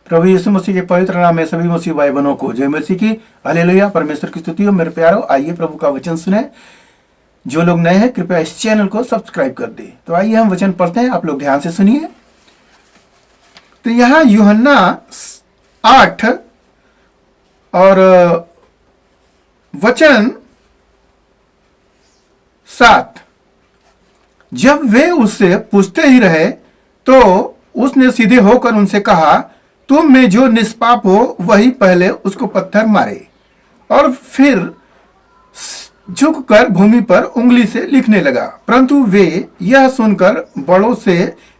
प्रभु यीशु मसीह के पवित्र नाम में सभी मसीह भाई बहनों को जय मसीह की। हालेलुया। परमेश्वर की स्तुति हो। मेरे प्यारो, आइए प्रभु का वचन सुने। जो लोग नए हैं कृपया इस चैनल को सब्सक्राइब कर दे। तो आइए हम वचन पढ़ते हैं, आप लोग ध्यान से सुनिए। तो यहाँ यूहन्ना 8 और वचन 7, जब वे उससे पूछते ही रहे तो उसने सीधे होकर उनसे कहा, तुम में जो निष्पाप हो वही पहले उसको पत्थर मारे। और फिर झुककर भूमि पर उंगली से लिखने लगा। परंतु वे यह सुनकर बड़ों से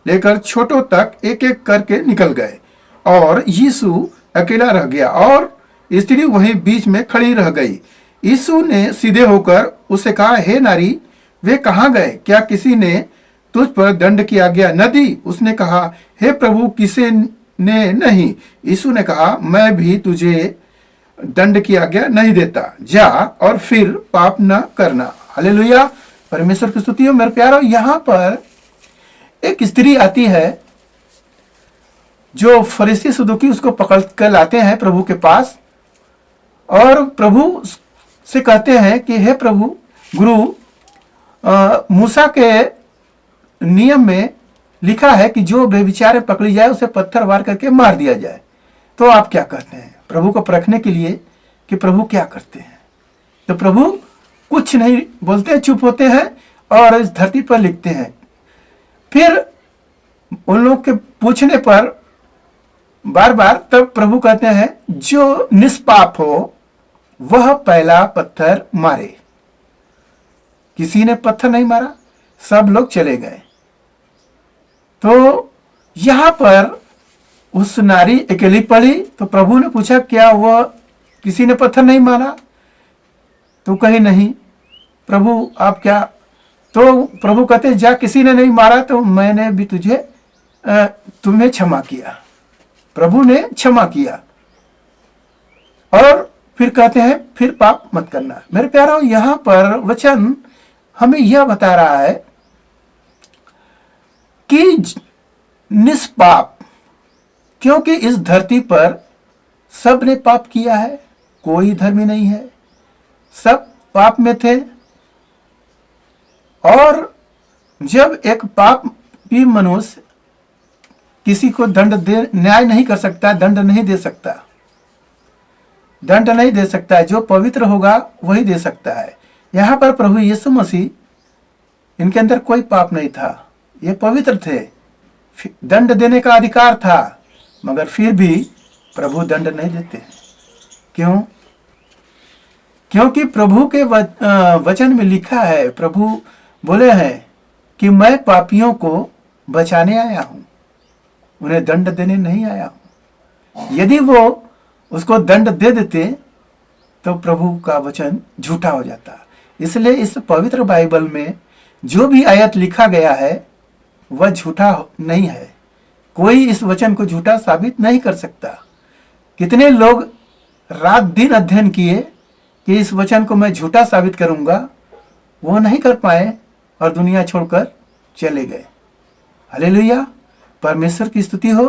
लेकर छोटों तक एक एक करके निकल गए और यीशु अकेला रह गया और स्त्री वहीं बीच में खड़ी रह गई। यीशु ने सीधे होकर उससे कहा, हे नारी, वे कहाँ गए? क्या किसी ने तुझ पर दंड की आज्ञा न दी? उसने कहा, हे प्रभु, किसी ने नहीं। यीशु ने कहा, मैं भी तुझे दंड की आज्ञा नहीं देता, जा और फिर पाप न करना। हालेलुया। परमेश्वर की स्तुति हो। मेरे प्यारो, यहाँ पर एक स्त्री आती है जो फरीसी सदूकी उसको पकड़ कर लाते हैं प्रभु के पास और प्रभु से कहते हैं कि हे प्रभु, गुरु, मूसा के नियम में लिखा है कि जो बेविचारे पकड़ी जाए उसे पत्थर वार करके मार दिया जाए। तो आप क्या कहते हैं? प्रभु को परखने के लिए कि प्रभु क्या करते हैं। तो प्रभु कुछ नहीं बोलते, चुप होते हैं और इस धरती पर लिखते हैं। फिर उन लोग के पूछने पर बार बार तब प्रभु कहते हैं, जो निष्पाप हो वह पहला पत्थर मारे। किसी ने पत्थर नहीं मारा, सब लोग चले गए। तो यहां पर उस नारी अकेली पड़ी। तो प्रभु ने पूछा, क्या वह किसी ने पत्थर नहीं मारा? तो कही नहीं। प्रभु आप क्या? तो प्रभु कहते, जा, किसी ने नहीं मारा तो मैंने भी तुम्हें क्षमा किया। प्रभु ने क्षमा किया और फिर कहते हैं, फिर पाप मत करना। मेरे प्यारों, यहां पर वचन हमें यह बता रहा है कि निष्पाप, क्योंकि इस धरती पर सब ने पाप किया है, कोई धर्मी नहीं है, सब पाप में थे। और जब एक पापी मनुष्य किसी को न्याय नहीं कर सकता, दंड नहीं दे सकता, जो पवित्र होगा वही दे सकता है। यहां पर प्रभु यीशु मसीह, इनके अंदर कोई पाप नहीं था, ये पवित्र थे, दंड देने का अधिकार था, मगर फिर भी प्रभु दंड नहीं देते। क्यों? क्योंकि प्रभु के वचन में लिखा है, प्रभु बोले हैं कि मैं पापियों को बचाने आया हूं, उन्हें दंड देने नहीं आया हूं। यदि वो उसको दंड दे देते तो प्रभु का वचन झूठा हो जाता। इसलिए इस पवित्र बाइबल में जो भी आयत लिखा गया है वह झूठा नहीं है। कोई इस वचन को झूठा साबित नहीं कर सकता। कितने लोग रात दिन अध्ययन किए कि इस वचन को मैं झूठा साबित करूंगा, वो नहीं कर पाए और दुनिया छोड़कर चले गए। हालेलुया। परमेश्वर की स्तुति हो।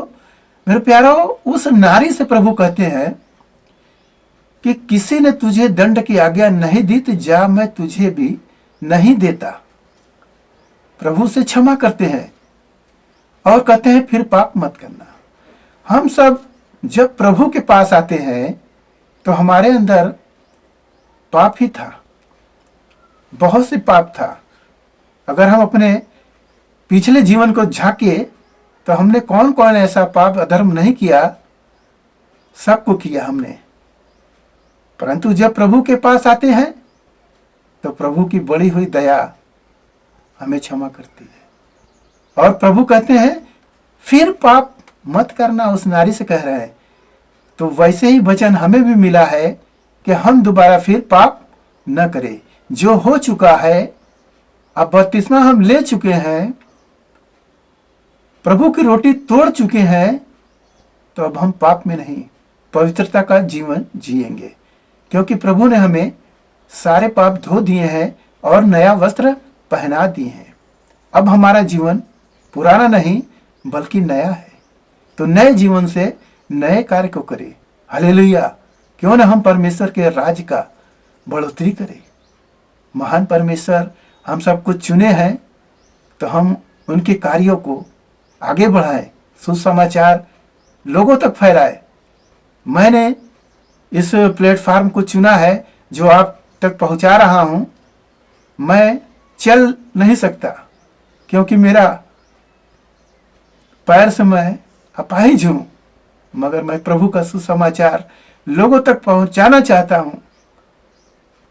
मेरे प्यारो, उस नारी से प्रभु कहते हैं कि किसी ने तुझे दंड की आज्ञा नहीं दी तो जा, मैं तुझे भी नहीं देता। प्रभु से क्षमा करते हैं और कहते हैं फिर पाप मत करना। हम सब जब प्रभु के पास आते हैं तो हमारे अंदर पाप ही था, बहुत से पाप था। अगर हम अपने पिछले जीवन को झांके तो हमने कौन कौन ऐसा पाप अधर्म नहीं किया? सबको किया हमने। परंतु जब प्रभु के पास आते हैं तो प्रभु की बड़ी हुई दया हमें क्षमा करती है और प्रभु कहते हैं फिर पाप मत करना। उस नारी से कह रहे हैं। तो वैसे ही वचन हमें भी मिला है कि हम दोबारा फिर पाप न करें। जो हो चुका है, अब बपतिस्मा हम ले चुके हैं, प्रभु की रोटी तोड़ चुके हैं, तो अब हम पाप में नहीं, पवित्रता का जीवन जिएंगे, क्योंकि प्रभु ने हमें सारे पाप धो दिए हैं और नया वस्त्र पहना दिए हैं। अब हमारा जीवन पुराना नहीं बल्कि नया है। तो नए जीवन से नए कार्य को करे। हालेलुया। क्यों ना हम परमेश्वर के राज्य का बढ़ोतरी करें। महान परमेश्वर हम सब कुछ चुने हैं, तो हम उनके कार्यों को आगे बढ़ाएं, सुसमाचार लोगों तक फैलाएं। मैंने इस प्लेटफॉर्म को चुना है जो आप तक पहुंचा रहा हूं। मैं चल नहीं सकता क्योंकि मेरा पैर से मैं अपाहिज हूं, मगर मैं प्रभु का सुसमाचार लोगों तक पहुंचाना चाहता हूं।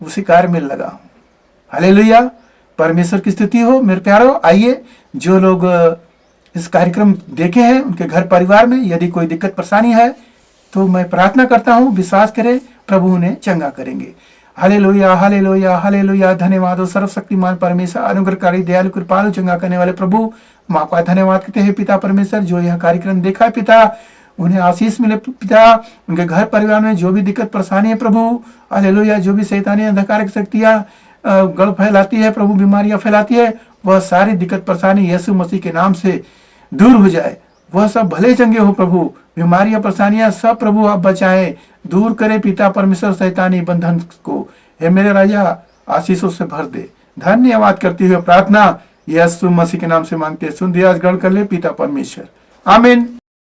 उसी कार्य में लगा हूं। हालेलुया। परमेश्वर की स्तुति हो। मेरे प्यारो, आइए जो लोग इस कार्यक्रम देखे हैं उनके घर परिवार में यदि कोई दिक्कत परेशानी है तो मैं प्रार्थना करता हूं, विश्वास करें प्रभु उन्हें चंगा करेंगे। Hallelujah, hallelujah, hallelujah. धन्यवाद हो सर्वशक्तिमान परमेश्वर, अनुग्रहकारी, दयालु, कृपालु, चंगा करने वाले प्रभु। माँ का धन्यवाद करते हैं पिता परमेश्वर, जो यह कार्यक्रम देखा है पिता, उन्हें आशीष मिले पिता। उनके घर परिवार में जो भी दिक्कत परेशानी है प्रभु, हालेलुया, जो भी शैतानी अंधकार की शक्तियां गढ़ फैलाती है प्रभु, बीमारियां फैलाती है, वह सारी दिक्कत परेशानी यीशु मसीह के नाम से दूर हो जाए। वह सब भले चंगे हो प्रभु। बीमारियां परेशानियां सब प्रभु आप बचाएं, दूर करें पिता परमेश्वर शैतानी बंधन को। हे मेरे राजा, आशीषों से भर दे। धन्यवाद करते हुए प्रार्थना यीशु मसीह के नाम से मांगते, सुन दिया ग्रहण कर ले पिता परमेश्वर। आमीन।